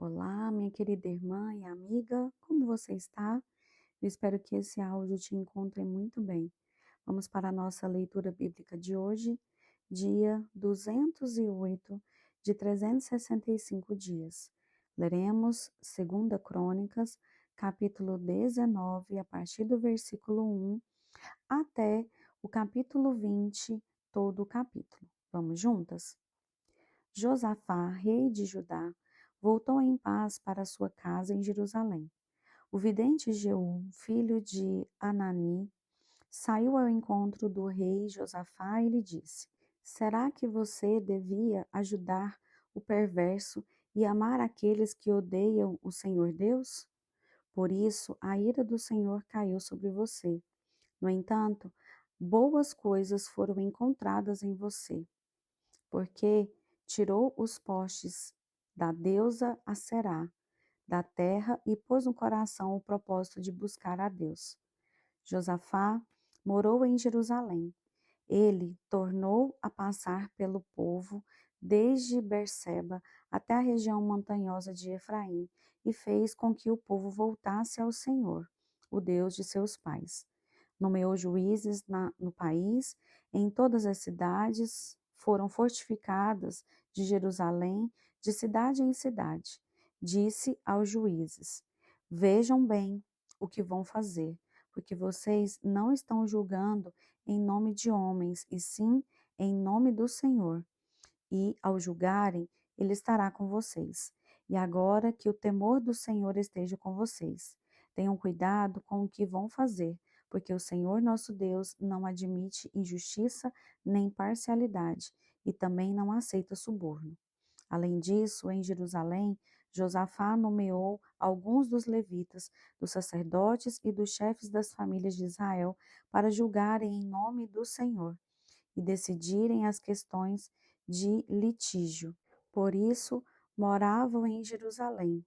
Olá, minha querida irmã e amiga, como você está? Eu espero que esse áudio te encontre muito bem. Vamos para a nossa leitura bíblica de hoje, dia 208 de 365 dias. Leremos 2 Crônicas, capítulo 19, a partir do versículo 1 até o capítulo 20, todo o capítulo. Vamos juntas? Josafá, rei de Judá, voltou em paz para sua casa em Jerusalém. O vidente Jeú, filho de Anani, saiu ao encontro do rei Josafá e lhe disse: Será que você devia ajudar o perverso e amar aqueles que odeiam o Senhor Deus? Por isso, a ira do Senhor caiu sobre você. No entanto, boas coisas foram encontradas em você porque tirou os postes da deusa Aserá da terra e pôs no coração o propósito de buscar a Deus. Josafá morou em Jerusalém. Ele tornou a passar pelo povo desde Berseba até a região montanhosa de Efraim e fez com que o povo voltasse ao Senhor, o Deus de seus pais. Nomeou juízes no país, em todas as cidades foram fortificadas de Jerusalém, de cidade em cidade. Disse aos juízes: Vejam bem o que vão fazer, porque vocês não estão julgando em nome de homens, e sim em nome do Senhor. E, ao julgarem, ele estará com vocês. E agora que o temor do Senhor esteja com vocês. Tenham cuidado com o que vão fazer, porque o Senhor nosso Deus não admite injustiça nem parcialidade, e também não aceita suborno. Além disso, em Jerusalém, Josafá nomeou alguns dos levitas, dos sacerdotes e dos chefes das famílias de Israel para julgarem em nome do Senhor e decidirem as questões de litígio. Por isso, moravam em Jerusalém.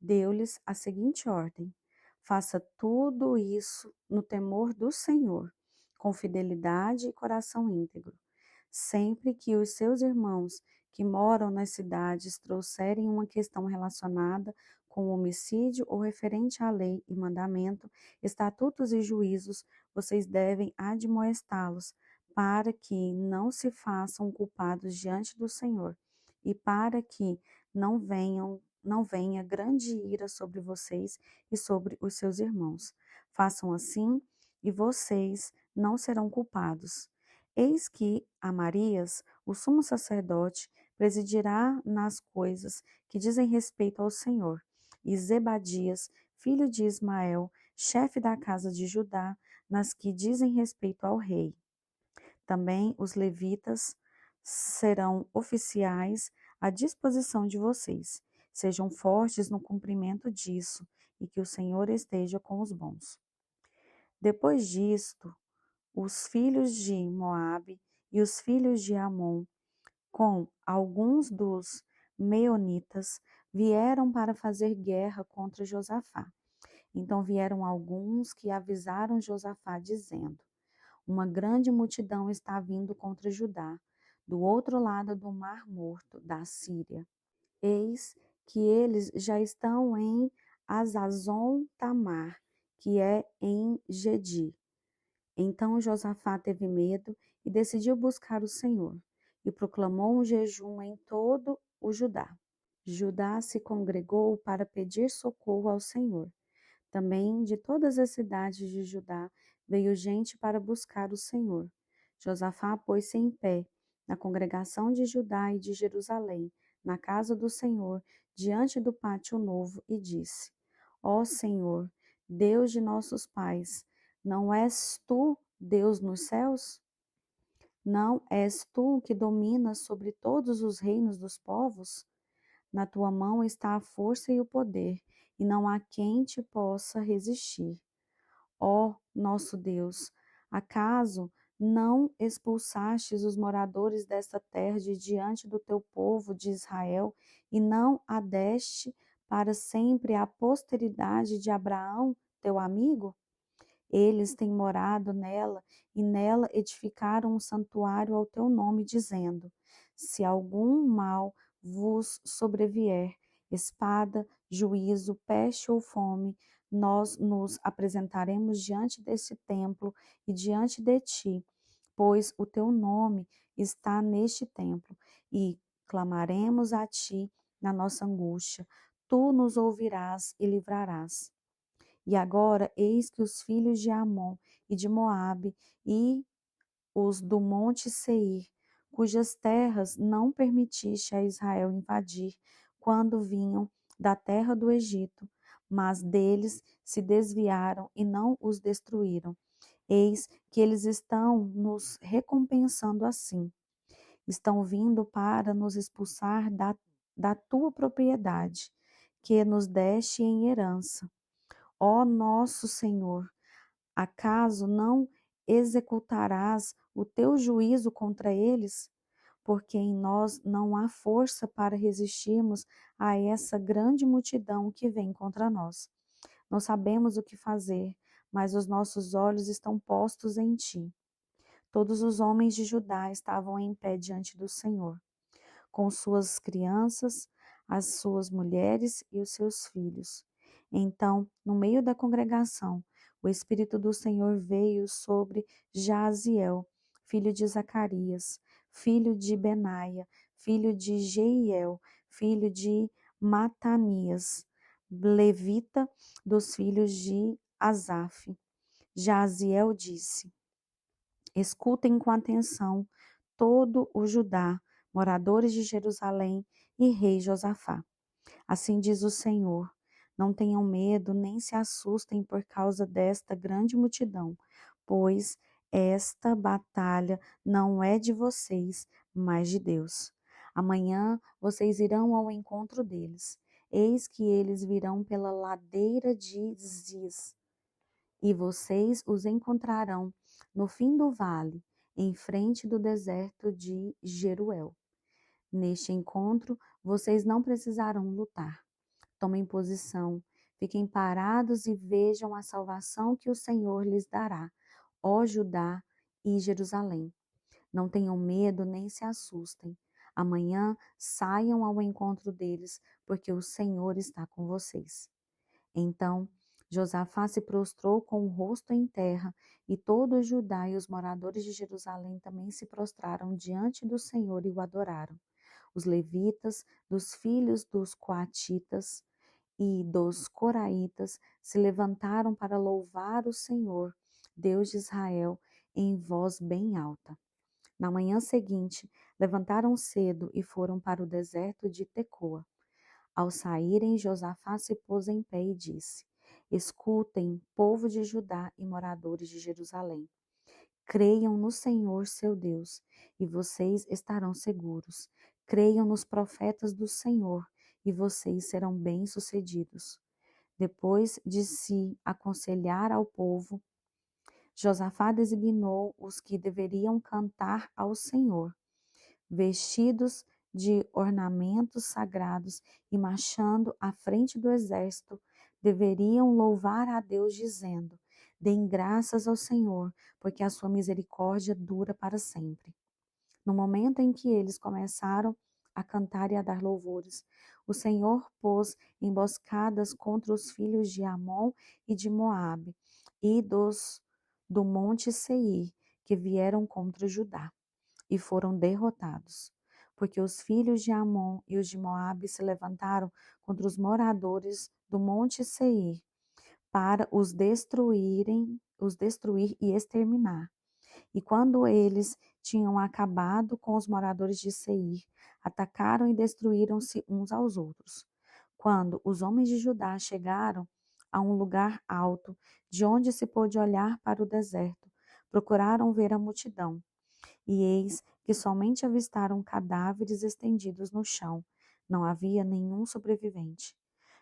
Deu-lhes a seguinte ordem: faça tudo isso no temor do Senhor, com fidelidade e coração íntegro. Sempre que os seus irmãos que moram nas cidades trouxerem uma questão relacionada com o homicídio ou referente à lei e mandamento, estatutos e juízos, vocês devem admoestá-los, para que não se façam culpados diante do Senhor, e para que não venha grande ira sobre vocês e sobre os seus irmãos. Façam assim, e vocês não serão culpados. Eis que Amarias, o sumo sacerdote, presidirá nas coisas que dizem respeito ao Senhor, e Zebadias, filho de Ismael, chefe da casa de Judá, nas que dizem respeito ao rei. Também os levitas serão oficiais à disposição de vocês. Sejam fortes no cumprimento disso, e que o Senhor esteja com os bons. Depois disto, os filhos de Moabe e os filhos de Amon, com alguns dos meonitas, vieram para fazer guerra contra Josafá. Então vieram alguns que avisaram Josafá, dizendo: Uma grande multidão está vindo contra Judá, do outro lado do Mar Morto, da Síria. Eis que eles já estão em Azazon Tamar, que é em Gedi. Então Josafá teve medo e decidiu buscar o Senhor, e proclamou um jejum em todo o Judá. Judá se congregou para pedir socorro ao Senhor. Também de todas as cidades de Judá veio gente para buscar o Senhor. Josafá pôs-se em pé na congregação de Judá e de Jerusalém, na casa do Senhor, diante do pátio novo, e disse: Ó Senhor, Deus de nossos pais, não és tu Deus nos céus? Não és tu que dominas sobre todos os reinos dos povos? Na tua mão está a força e o poder, e não há quem te possa resistir. Ó nosso Deus, acaso não expulsastes os moradores desta terra de diante do teu povo de Israel, e não a deste para sempre à posteridade de Abraão, teu amigo? Eles têm morado nela e nela edificaram um santuário ao teu nome, dizendo: Se algum mal vos sobrevier, espada, juízo, peste ou fome, nós nos apresentaremos diante deste templo e diante de ti, pois o teu nome está neste templo, e clamaremos a ti na nossa angústia. Tu nos ouvirás e livrarás. E agora, eis que os filhos de Amon e de Moabe e os do monte Seir, cujas terras não permitiste a Israel invadir quando vinham da terra do Egito, mas deles se desviaram e não os destruíram. Eis que eles estão nos recompensando assim. Estão vindo para nos expulsar da tua propriedade, que nos deste em herança. Ó nosso Senhor, acaso não executarás o teu juízo contra eles? Porque em nós não há força para resistirmos a essa grande multidão que vem contra nós. Não sabemos o que fazer, mas os nossos olhos estão postos em ti. Todos os homens de Judá estavam em pé diante do Senhor, com suas crianças, as suas mulheres e os seus filhos. Então, no meio da congregação, o Espírito do Senhor veio sobre Jaziel, filho de Zacarias, filho de Benaia, filho de Jeiel, filho de Matanias, levita dos filhos de Asaf. Jaziel disse: Escutem com atenção todo o Judá, moradores de Jerusalém e rei Josafá. Assim diz o Senhor: não tenham medo nem se assustem por causa desta grande multidão, pois esta batalha não é de vocês, mas de Deus. Amanhã vocês irão ao encontro deles. Eis que eles virão pela ladeira de Ziz, e vocês os encontrarão no fim do vale, em frente do deserto de Jeruel. Neste encontro, vocês não precisarão lutar. Tomem posição, fiquem parados e vejam a salvação que o Senhor lhes dará, ó Judá e Jerusalém. Não tenham medo nem se assustem. Amanhã saiam ao encontro deles, porque o Senhor está com vocês. Então Josafá se prostrou com o rosto em terra, e todo o Judá e os moradores de Jerusalém também se prostraram diante do Senhor e o adoraram. Os levitas, dos filhos dos coatitas e dos coraitas, se levantaram para louvar o Senhor, Deus de Israel, em voz bem alta. Na manhã seguinte, levantaram cedo e foram para o deserto de Tecoa. Ao saírem, Josafá se pôs em pé e disse: Escutem, povo de Judá e moradores de Jerusalém. Creiam no Senhor seu Deus, e vocês estarão seguros. Creiam nos profetas do Senhor, e vocês serão bem-sucedidos. Depois de se aconselhar ao povo, Josafá designou os que deveriam cantar ao Senhor, vestidos de ornamentos sagrados e marchando à frente do exército, deveriam louvar a Deus dizendo: Deem graças ao Senhor, porque a sua misericórdia dura para sempre. No momento em que eles começaram a cantar e a dar louvores, o Senhor pôs emboscadas contra os filhos de Amon e de Moabe e do monte Seir, que vieram contra Judá, e foram derrotados, porque os filhos de Amon e os de Moabe se levantaram contra os moradores do monte Seir para os destruir e exterminar. E quando eles tinham acabado com os moradores de Seir, atacaram e destruíram-se uns aos outros. Quando os homens de Judá chegaram a um lugar alto, de onde se pôde olhar para o deserto, procuraram ver a multidão. E eis que somente avistaram cadáveres estendidos no chão. Não havia nenhum sobrevivente.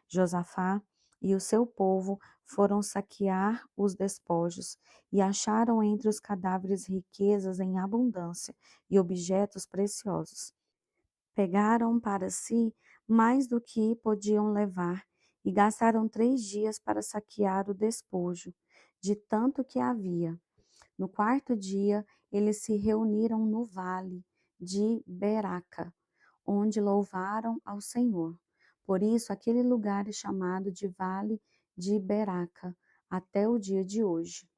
Josafá e o seu povo foram saquear os despojos e acharam entre os cadáveres riquezas em abundância e objetos preciosos. Pegaram para si mais do que podiam levar e gastaram 3 dias para saquear o despojo, de tanto que havia. No quarto dia, eles se reuniram no vale de Beraca, onde louvaram ao Senhor. Por isso, aquele lugar é chamado de Vale de Beraca, até o dia de hoje.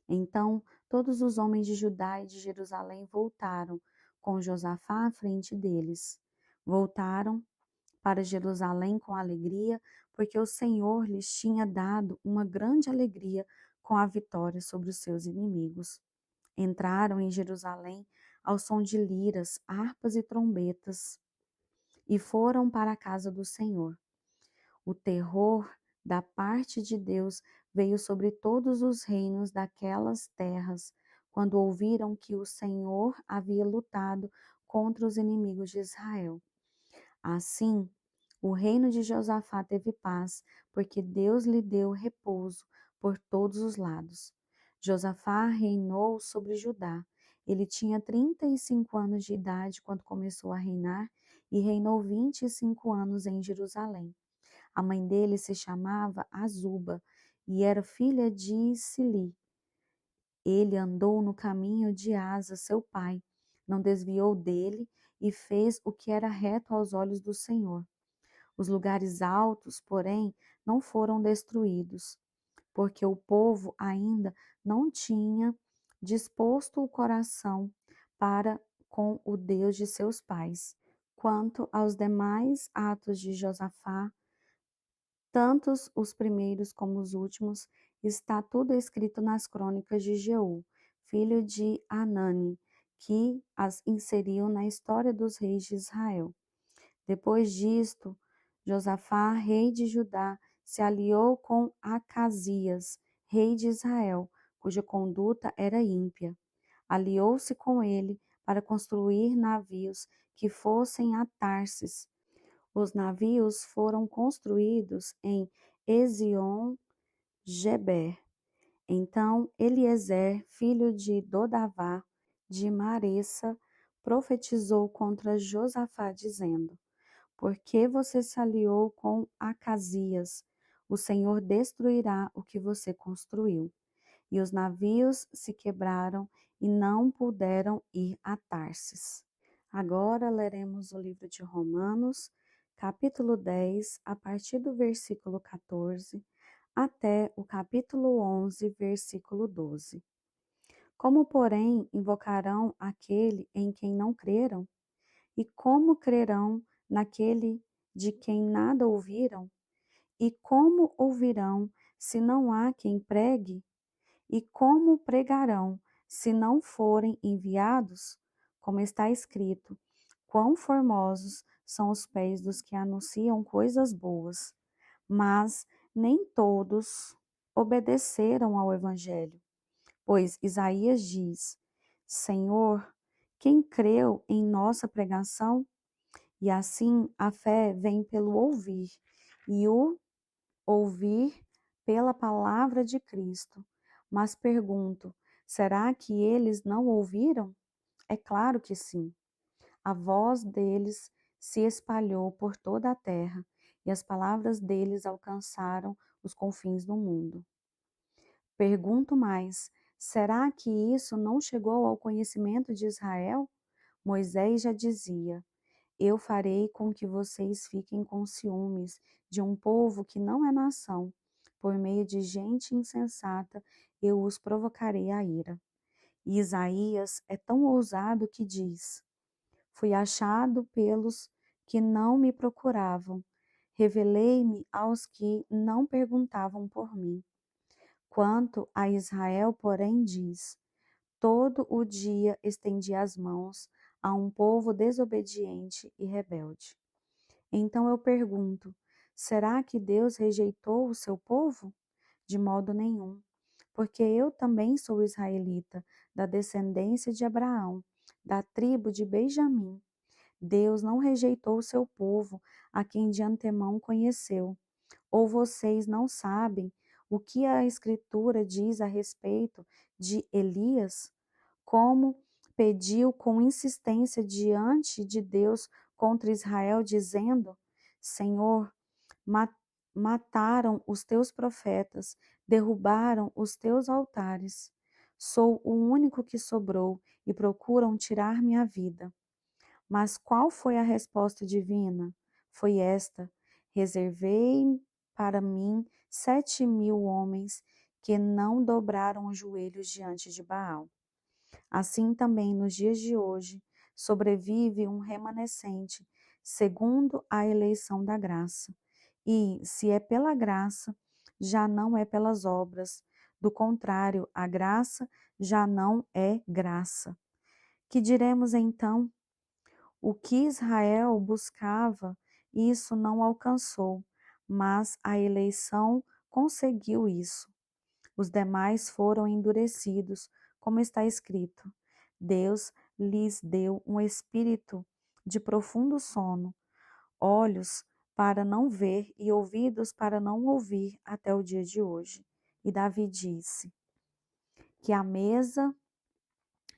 Então, todos os homens de Judá e de Jerusalém voltaram, com Josafá à frente deles. Voltaram para Jerusalém com alegria, porque o Senhor lhes tinha dado uma grande alegria com a vitória sobre os seus inimigos. Entraram em Jerusalém ao som de liras, harpas e trombetas, e foram para a casa do Senhor. O terror da parte de Deus veio sobre todos os reinos daquelas terras, quando ouviram que o Senhor havia lutado contra os inimigos de Israel. Assim, o reino de Josafá teve paz, porque Deus lhe deu repouso por todos os lados. Josafá reinou sobre Judá. Ele tinha 35 anos de idade quando começou a reinar e reinou 25 anos em Jerusalém. A mãe dele se chamava Azuba e era filha de Sili. Ele andou no caminho de Asa, seu pai, não desviou dele e fez o que era reto aos olhos do Senhor. Os lugares altos, porém, não foram destruídos, porque o povo ainda não tinha disposto o coração para com o Deus de seus pais. Quanto aos demais atos de Josafá, tantos os primeiros como os últimos, está tudo escrito nas crônicas de Jeú, filho de Anani, que as inseriu na história dos reis de Israel. Depois disto, Josafá, rei de Judá, se aliou com Acasias, rei de Israel, cuja conduta era ímpia. Aliou-se com ele para construir navios que fossem a Tarsis. Os navios foram construídos em Ezion-Geber. Então Eliezer, filho de Dodavá, de Maressa, profetizou contra Josafá, dizendo: Por que você se aliou com Acasias? O Senhor destruirá o que você construiu. E os navios se quebraram e não puderam ir a Tarsis. Agora leremos o livro de Romanos, capítulo 10, a partir do versículo 14 até o capítulo 11, versículo 12. Como, porém, invocarão aquele em quem não creram? E como crerão naquele de quem nada ouviram? E como ouvirão se não há quem pregue? E como pregarão se não forem enviados? Como está escrito: Quão formosos são os pés dos que anunciam coisas boas. Mas nem todos obedeceram ao evangelho. Pois Isaías diz: Senhor, quem creu em nossa pregação? E assim a fé vem pelo ouvir, e o ouvir pela palavra de Cristo. Mas pergunto: será que eles não ouviram? É claro que sim. A voz deles se espalhou por toda a terra, e as palavras deles alcançaram os confins do mundo. Pergunto mais: será que isso não chegou ao conhecimento de Israel? Moisés já dizia: Eu farei com que vocês fiquem com ciúmes de um povo que não é nação. Por meio de gente insensata, eu os provocarei a ira. E Isaías é tão ousado que diz: Fui achado pelos que não me procuravam. Revelei-me aos que não perguntavam por mim. Quanto a Israel, porém, diz: Todo o dia estendi as mãos a um povo desobediente e rebelde. Então eu pergunto: será que Deus rejeitou o seu povo? De modo nenhum, porque eu também sou israelita, da descendência de Abraão, da tribo de Benjamim. Deus não rejeitou o seu povo, a quem de antemão conheceu. Ou vocês não sabem o que a Escritura diz a respeito de Elias? Como pediu com insistência diante de Deus contra Israel, dizendo: Senhor, mataram os teus profetas, derrubaram os teus altares. Sou o único que sobrou e procuram tirar minha vida. Mas qual foi a resposta divina? Foi esta: Reservei para mim 7.000 homens que não dobraram os joelhos diante de Baal. Assim também nos dias de hoje sobrevive um remanescente, segundo a eleição da graça. E, se é pela graça, já não é pelas obras. Do contrário, a graça já não é graça. Que diremos então? O que Israel buscava, isso não alcançou, mas a eleição conseguiu isso. Os demais foram endurecidos, como está escrito. Deus lhes deu um espírito de profundo sono, olhos para não ver e ouvidos para não ouvir até o dia de hoje. E Davi disse que a mesa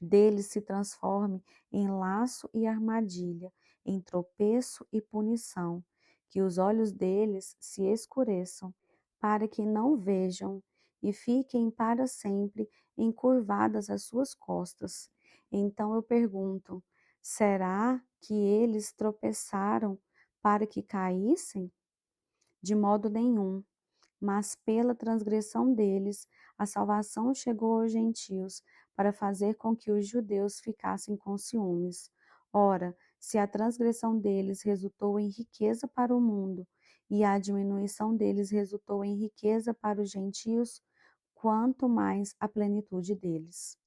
deles se transforme em laço e armadilha, em tropeço e punição, que os olhos deles se escureçam, para que não vejam, e fiquem para sempre encurvadas as suas costas. Então eu pergunto: será que eles tropeçaram para que caíssem? De modo nenhum, mas pela transgressão deles, a salvação chegou aos gentios, para fazer com que os judeus ficassem com ciúmes. Ora, se a transgressão deles resultou em riqueza para o mundo, e a diminuição deles resultou em riqueza para os gentios, quanto mais a plenitude deles.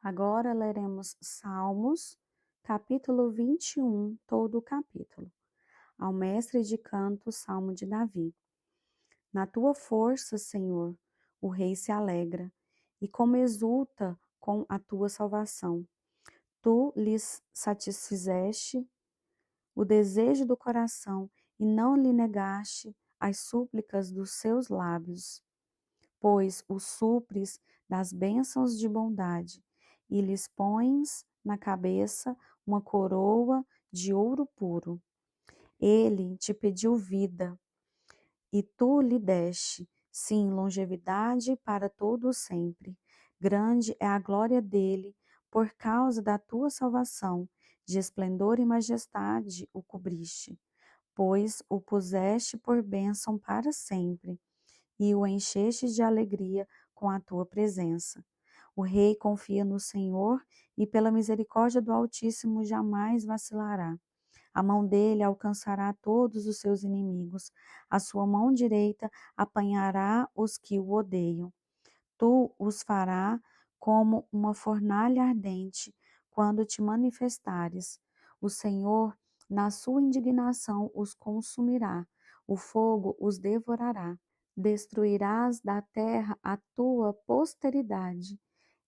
Agora leremos Salmos, capítulo 21, todo o capítulo. Ao mestre de canto, Salmo de Davi. Na tua força, Senhor, o rei se alegra, e como exulta com a tua salvação. Tu lhes satisfizeste o desejo do coração e não lhe negaste as súplicas dos seus lábios, pois o supres das bênçãos de bondade e lhes pões na cabeça uma coroa de ouro puro. Ele te pediu vida, e tu lhe deste, sim, longevidade para todo sempre. Grande é a glória dele, por causa da tua salvação, de esplendor e majestade o cobriste, pois o puseste por bênção para sempre, e o encheste de alegria com a tua presença. O rei confia no Senhor, e pela misericórdia do Altíssimo jamais vacilará. A mão dele alcançará todos os seus inimigos, a sua mão direita apanhará os que o odeiam. Tu os farás como uma fornalha ardente quando te manifestares. O Senhor, na sua indignação, os consumirá, o fogo os devorará. Destruirás da terra a tua posteridade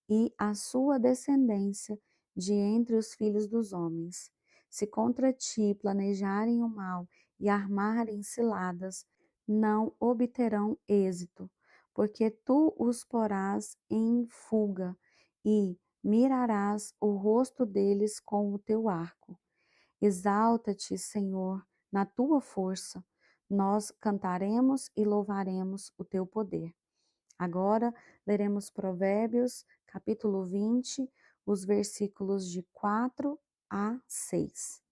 e a sua descendência de entre os filhos dos homens. Se contra ti planejarem o mal e armarem ciladas, não obterão êxito, porque tu os porás em fuga e mirarás o rosto deles com o teu arco. Exalta-te, Senhor, na tua força. Nós cantaremos e louvaremos o teu poder. Agora leremos Provérbios, capítulo 20, os versículos de 4 a 6.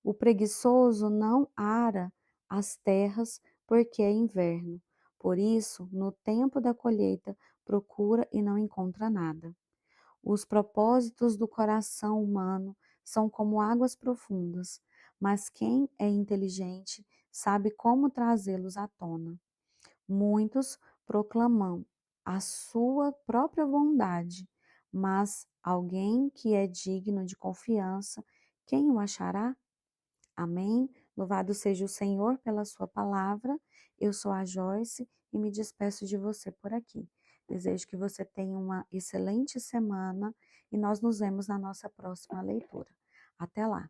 O preguiçoso não ara as terras porque é inverno. Por isso, no tempo da colheita, procura e não encontra nada. Os propósitos do coração humano são como águas profundas, mas quem é inteligente sabe como trazê-los à tona. Muitos proclamam a sua própria bondade, mas alguém que é digno de confiança, quem o achará? Amém? Louvado seja o Senhor pela sua palavra. Eu sou a Joyce e me despeço de você por aqui. Desejo que você tenha uma excelente semana e nós nos vemos na nossa próxima leitura. Até lá!